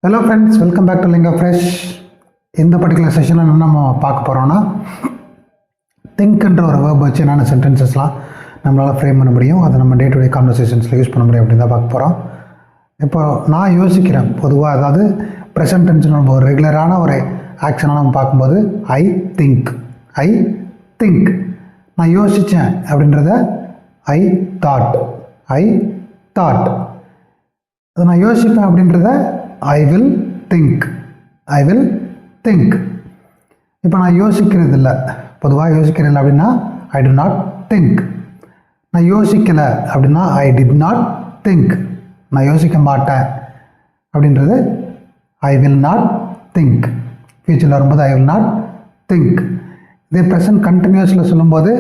Hello friends, welcome back to Lingua Fresh. இந்த particular செஷனில் என்ன நம்ம பார்க்க போகிறோன்னா, திங்க்ன்ற ஒரு வேர்ப் வச்சு என்னென்ன சென்டென்சஸ்லாம் நம்மளால் ஃப்ரேம் பண்ண முடியும், அதை நம்ம டே டு டே கான்வர்சேஷன்ஸில் யூஸ் பண்ண முடியும் அப்படின்னு தான் பார்க்க போகிறோம். இப்போ நான் யோசிக்கிறேன் பொதுவாக, அதாவது ப்ரெசன்ட் டென்ஸ் நம்ம ஒரு ரெகுலரான ஒரு ஆக்ஷனாக நம்ம பார்க்கும்போது ஐ திங்க் நான் யோசித்தேன் அப்படின்றத ஐ தாட் அது நான் யோசிப்பேன் அப்படின்றத ஐ வில் திங்க் இப்போ நான் யோசிக்கிறது இல்லை, பொதுவாக யோசிக்கிறது இல்லை அப்படின்னா ஐ டு நாட் திங்க். நான் யோசிக்கலை அப்படின்னா ஐ டிட் நாட் திங்க். நான் யோசிக்க மாட்டேன் அப்படின்றது ஐ வில் நாட் திங்க். ஃபியூச்சரில் வரும்போது ஐ வில் நாட் திங்க். இதே ப்ரெசன்ட் கண்டினியூஸில் சொல்லும்போது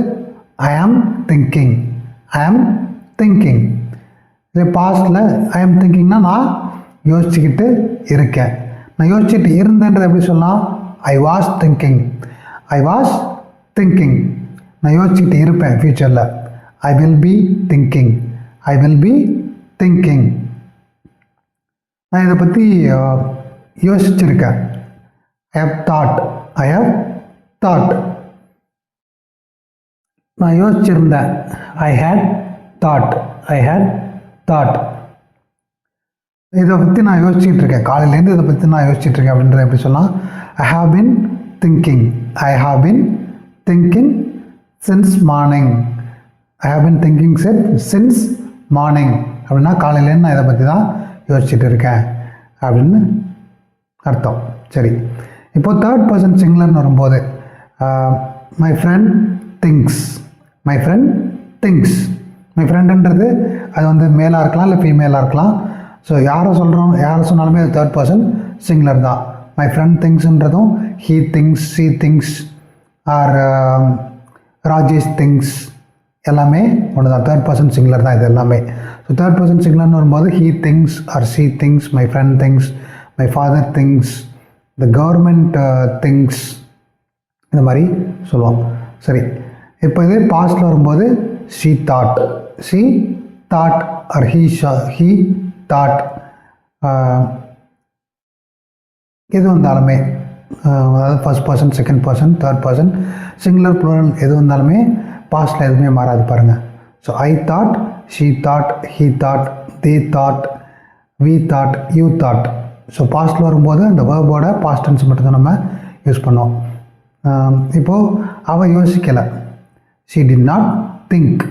ஐ ஆம் திங்கிங். இதே பாஸ்டில் ஐ ஆம் திங்கிங்னா நான் யோசிச்சுக்கிட்டு இருக்கேன். நான் யோசிச்சுட்டு இருந்தேன்றது எப்படி சொல்லலாம்? I was thinking. நான் யோசிச்சுக்கிட்டு இருப்பேன் ஃப்யூச்சரில். I will be thinking. நான் இதை பற்றி யோசிச்சிருக்கேன். I have thought. நான் யோசிச்சிருந்தேன். ஐ ஹேட் தாட். இதை பற்றி நான் யோசிச்சுட்டு இருக்கேன், காலையிலேருந்து இதை பற்றி நான் யோசிச்சுட்டு இருக்கேன் அப்படின்றத எப்படி சொல்லலாம்? I have been thinking since morning. Since morning அப்படின்னா காலையிலேருந்து நான் இதை பற்றி தான் யோசிச்சுட்டு இருக்கேன் அப்படின்னு அர்த்தம். சரி, இப்போது தேர்ட் பர்சன் சிங்குலர்னு வரும்போது மை ஃப்ரெண்ட் திங்க்ஸ். மை ஃப்ரெண்டுன்றது அது வந்து மேலாக இருக்கலாம் இல்லை ஃபீமேலாக இருக்கலாம். ஸோ யாரை சொன்னாலுமே அது தேர்ட் பர்சன் சிங்குலர் தான். மை ஃப்ரெண்ட் திங்ஸ்ன்றதும் he thinks, she thinks or Rajesh thinks எல்லாமே ஒன்று தான், தேர்ட் பர்சன் சிங்குலர் தான் இது எல்லாமே. ஸோ தேர்ட் பர்சன் சிங்குலர்னு வரும்போது he thinks or she thinks, my friend thinks, my father thinks, the government thinks, இந்த மாதிரி சொல்லுவோம். சரி, இப்போ இதே பாஸ்டில் வரும்போது she thought or he thought. எது வந்தாலுமே, அதாவது first person, second person, third person, singular, plural எது வந்தாலுமே பாஸ்டில் எதுவுமே மாறாது பாருங்கள். So I thought, she thought, he thought, they thought, we thought, you thought. So பாஸ்டில் வரும்போது அந்த வேர்போட பாஸ்ட் டென்ஸ் மட்டும்தான் நம்ம யூஸ் பண்ணோம். இப்போது அவள் யோசிக்கலை. She did not think.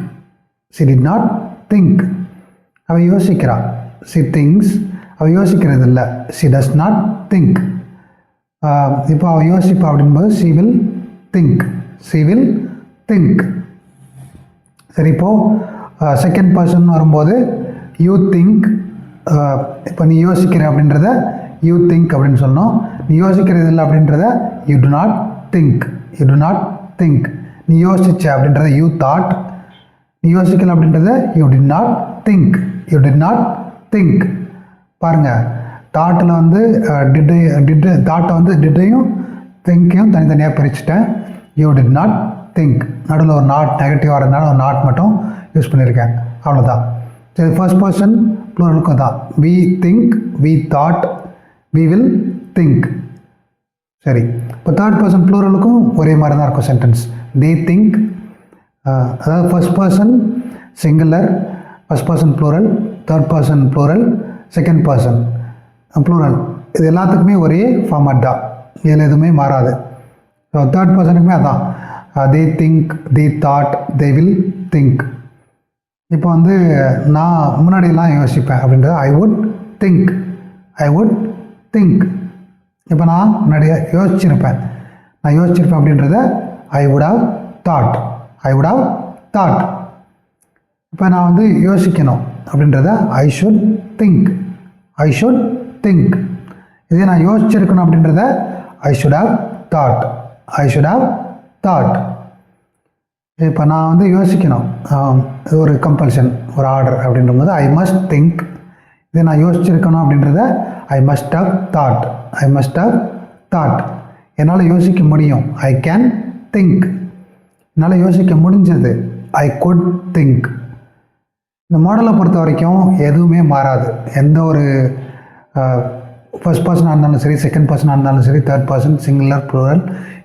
அவள் யோசிக்கிறாள். She thinks. அவள் யோசிக்கிறது இல்லை. She does not think. இப்போ அவள் யோசிப்பா அப்படின்போது ஷி வில் திங்க். சரி, இப்போது செகண்ட் பர்சன் வரும்போது யூ திங்க். இப்போ நீ யோசிக்கிற அப்படின்றத யூ திங்க் அப்படின்னு சொல்லணும். நீ யோசிக்கிறது இல்லை அப்படின்றத யூ டு நாட் திங்க். நீ யோசிச்ச அப்படின்றத யூ தாட். நீ யோசிக்கல அப்படின்றத யூ டிட் நாட் திங்க். பாருங்கள், தாட்டில் வந்து தாட்டை வந்து டிட்டையும் திங்கையும் தனித்தனியாக பிரிச்சுட்டேன். You did not think. நடுவில் ஒரு நாட் நெகட்டிவாக இருந்தாலும் ஒரு நாட் மட்டும் யூஸ் பண்ணியிருக்கேன், அவ்வளோதான். சரி, ஃபர்ஸ்ட் பர்சன் ப்ளூரலுக்கும் தான். We think, we thought, we will think. சரி, இப்போ தேர்ட் பர்சன் ப்ளூரலுக்கும் ஒரே மாதிரி தான் இருக்கும் சென்டென்ஸ். They think. அதாவது first person singular, first person plural, third person plural, second person plural. இது எல்லாத்துக்குமே ஒரே ஃபார்மேட் தான், இதில் எதுவுமே மாறாது. ஸோ தேர்ட் பர்சனுக்குமே அதான். They think, they thought, they will think. இப்போ வந்து நான் முன்னாடியெல்லாம் யோசிப்பேன் அப்படின்றது ஐ வுட் திங்க். இப்போ நான் முன்னாடியே யோசிச்சிருப்பேன் அப்படின்றத ஐ வுட் ஹவ் தாட். இப்போ நான் வந்து யோசிக்கணும் அப்படின்றத ஐ ஷுட் திங்க். இதே நான் யோசிச்சிருக்கணும் அப்படின்றத ஐ ஷுட் ஹவ் தாட். இப்போ நான் வந்து யோசிக்கணும், இது ஒரு கம்பல்ஷன், ஒரு ஆர்டர் அப்படின்றபோது ஐ மஸ்ட் திங்க். இதே நான் யோசிச்சிருக்கணும் அப்படின்றத ஐ மஸ்ட் ஹவ் தாட். என்னால் யோசிக்க முடியும், ஐ கேன் திங்க். என்னால் யோசிக்க முடிஞ்சது, ஐ குட் திங்க். இந்த மாடலை பொறுத்த வரைக்கும் எதுவுமே மாறாது. எந்த ஒரு ஃபர்ஸ்ட் பர்சனாக இருந்தாலும் சரி, செகண்ட் பர்சனாக இருந்தாலும் சரி, தேர்ட் பர்சன், சிங்குலர், ப்ளூரல்,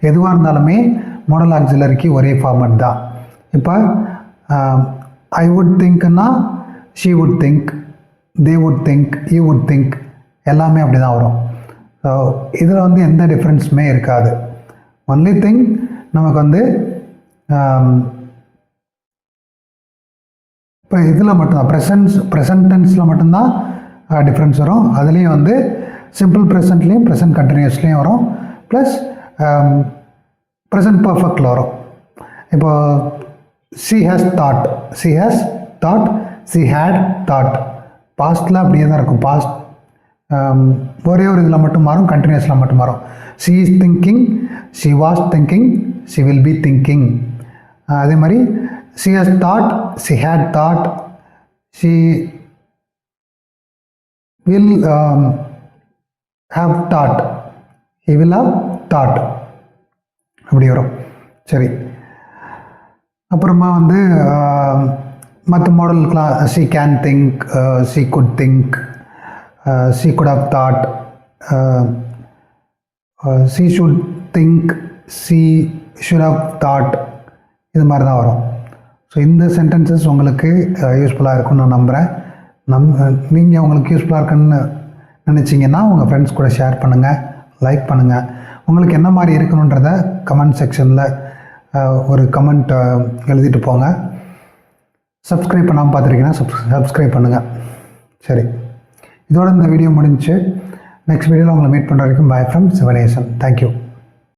எதுவாக இருந்தாலுமே மாடல் ஆக்சிலரிக்கு ஒரே ஃபார்மட் தான். இப்போ ஐ வுட் திங்க்னா she would think, they would think, you would think, எல்லாமே அப்படி தான் வரும். ஸோ இதில் வந்து எந்த டிஃப்ரென்ஸுமே இருக்காது. ஒன்லி திங் நமக்கு வந்து இப்போ இதில் மட்டும்தான் ப்ரெசன்ட் டென்ஸில் மட்டும்தான் டிஃப்ரென்ஸ் வரும். அதுலேயும் வந்து சிம்பிள் ப்ரெசன்ட்லேயும் ப்ரெசன்ட் கண்டினியூஸ்லேயும் வரும், ப்ளஸ் ப்ரெசன்ட் பர்ஃபெக்டில் வரும். இப்போ she has thought, she had thought, பாஸ்டில் அப்படியே தான் இருக்கும். பாஸ்ட் ஒரே ஒரு இதில் மட்டும் மாறும், கண்டினியூஸில் மட்டும் மாறும். she is thinking, she was thinking, she will be thinking. அதே மாதிரி she has thought, she had thought, she will have thought, he will have thought, அப்படி வரும். சரி, அப்புறமா வந்து மற்ற மாடலுக்கெலாம் she can think, she could think, she could have thought, she should think, she should have thought, இது மாதிரி தான் வரும். ஸோ இந்த சென்டென்சஸ் உங்களுக்கு யூஸ்ஃபுல்லாக இருக்குன்னு நான் நம்புகிறேன். நீங்கள் உங்களுக்கு யூஸ்ஃபுல்லாக இருக்குன்னு நினச்சிங்கன்னா உங்கள் ஃப்ரெண்ட்ஸ் கூட ஷேர் பண்ணுங்கள், லைக் பண்ணுங்கள். உங்களுக்கு என்ன மாதிரி இருக்கணுன்றத கமெண்ட் செக்ஷனில் ஒரு கமெண்ட் எழுதிட்டு போங்க. சப்ஸ்கிரைப் பண்ணாமல் பார்த்துருக்கீங்கன்னா சப்ஸ்கிரைப் பண்ணுங்கள். சரி, இதோட இந்த வீடியோ முடிஞ்சு. நெக்ஸ்ட் வீடியோவில் உங்களை மீட் பண்ணுற வரைக்கும் பாய் ஃப்ரம் சிவனேசன். தேங்க்யூ.